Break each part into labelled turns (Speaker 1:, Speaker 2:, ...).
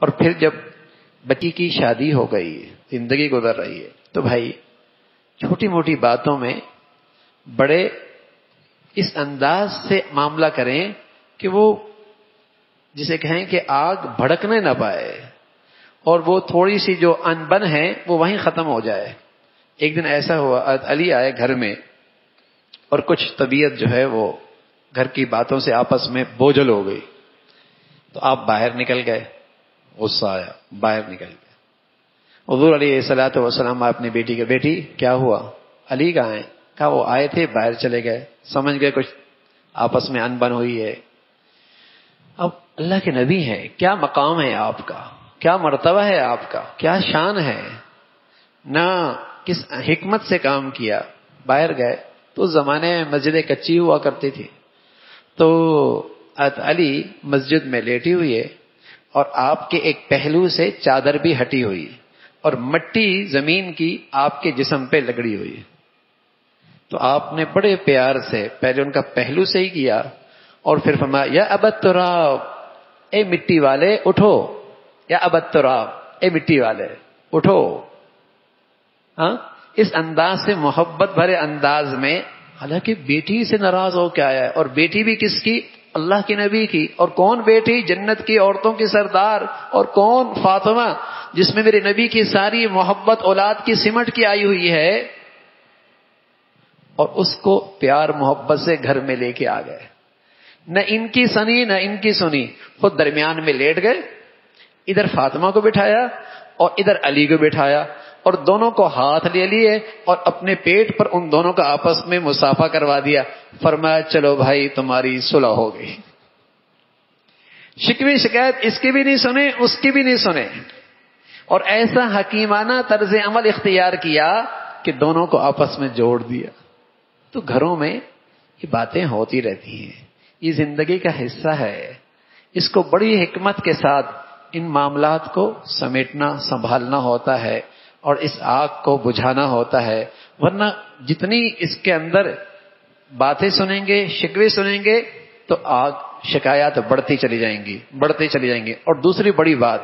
Speaker 1: اور پھر جب بچی کی شادی ہو گئی، زندگی گزر رہی ہے، تو بھائی چھوٹی موٹی باتوں میں بڑے اس انداز سے معاملہ کریں کہ وہ جسے کہیں کہ آگ بھڑکنے نہ پائے، اور وہ تھوڑی سی جو انبن ہے وہ وہیں ختم ہو جائے۔ ایک دن ایسا ہوا، علی آئے گھر میں، اور کچھ طبیعت جو ہے وہ گھر کی باتوں سے آپس میں بوجھل ہو گئی، تو آپ باہر نکل گئے، غصہ آیا، باہر نکل گئے۔ حضور علیہ الصلوۃ والسلام اپنی بیٹی کے، بیٹی کیا ہوا؟ علی کہاں ہیں؟ کہا وہ آئے تھے، باہر چلے گئے، سمجھ گئے کچھ آپس میں انبن ہوئی ہے۔ اب اللہ کے نبی ہیں، کیا مقام ہے آپ کا، کیا مرتبہ ہے آپ کا، کیا شان ہے، نہ کس حکمت سے کام کیا۔ باہر گئے تو اس زمانے میں مسجدیں کچی ہوا کرتی تھی، تو علی مسجد میں لیٹی ہوئی ہے، اور آپ کے ایک پہلو سے چادر بھی ہٹی ہوئی، اور مٹی زمین کی آپ کے جسم پہ لگڑی ہوئی ہے۔ تو آپ نے بڑے پیار سے پہلے ان کا پہلو سے ہی کیا، اور پھر فرمایا یا ابا التراب، اے مٹی والے اٹھو، یا ابا التراب، اے مٹی والے اٹھو۔ ہاں، اس انداز سے، محبت بھرے انداز میں، حالانکہ بیٹی سے ناراض ہو کے آیا ہے، اور بیٹی بھی کس کی؟ اللہ کے نبی کی۔ اور کون بیٹی؟ جنت کی عورتوں کی سردار، اور کون؟ فاطمہ، جس میں میرے نبی کی ساری محبت اولاد کی سمٹ کی آئی ہوئی ہے، اور اس کو پیار محبت سے گھر میں لے کے آ گئے، نہ ان کی سنی نہ ان کی سنی، خود درمیان میں لیٹ گئے، ادھر فاطمہ کو بٹھایا اور ادھر علی کو بٹھایا، اور دونوں کو ہاتھ لے لیے اور اپنے پیٹ پر ان دونوں کا آپس میں مصافحہ کروا دیا۔ فرمایا چلو بھائی تمہاری صلح ہو گئی۔ شکوے شکایت اس کی بھی نہیں سنے، اس کی بھی نہیں سنے، اور ایسا حکیمانہ طرز عمل اختیار کیا کہ دونوں کو آپس میں جوڑ دیا۔ تو گھروں میں یہ باتیں ہوتی رہتی ہیں، یہ زندگی کا حصہ ہے، اس کو بڑی حکمت کے ساتھ ان معاملات کو سمیٹنا، سنبھالنا ہوتا ہے، اور اس آگ کو بجھانا ہوتا ہے، ورنہ جتنی اس کے اندر باتیں سنیں گے، شکوے سنیں گے، تو آگ، شکایات بڑھتی چلی جائیں گی، بڑھتی چلی جائیں گی۔ اور دوسری بڑی بات،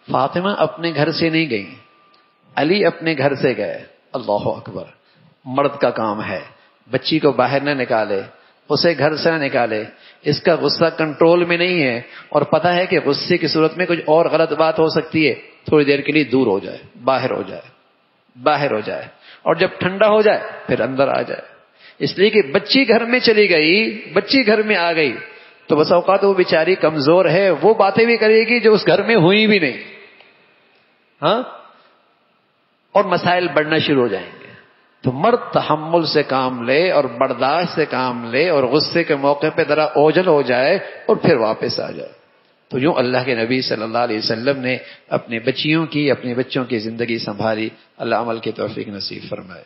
Speaker 1: فاطمہ اپنے گھر سے نہیں گئی، علی اپنے گھر سے گئے۔ اللہ اکبر، مرد کا کام ہے، بچی کو باہر نہ نکالے، اسے گھر سے نہ نکالے، اس کا غصہ کنٹرول میں نہیں ہے، اور پتہ ہے کہ غصے کی صورت میں کچھ اور غلط بات ہو سکتی ہے، تھوڑی دیر کے لیے دور ہو جائے، باہر ہو جائے، باہر ہو جائے، اور جب ٹھنڈا ہو جائے پھر اندر آ جائے۔ اس لیے کہ بچی گھر میں چلی گئی، بچی گھر میں آ گئی، تو بس اوقات وہ بیچاری کمزور ہے، وہ باتیں بھی کرے گی جو اس گھر میں ہوئی بھی نہیں، ہاں، اور مسائل بڑھنا شروع ہو جائیں گے۔ تو مرد تحمل سے کام لے اور برداشت سے کام لے، اور غصے کے موقع پہ ذرا اوجھل ہو جائے اور پھر واپس آ جائے۔ تو یوں اللہ کے نبی صلی اللہ علیہ وسلم نے اپنے بچیوں کی، اپنے بچوں کی زندگی سنبھالی۔ اللہ عمل کی توفیق نصیب فرمائے۔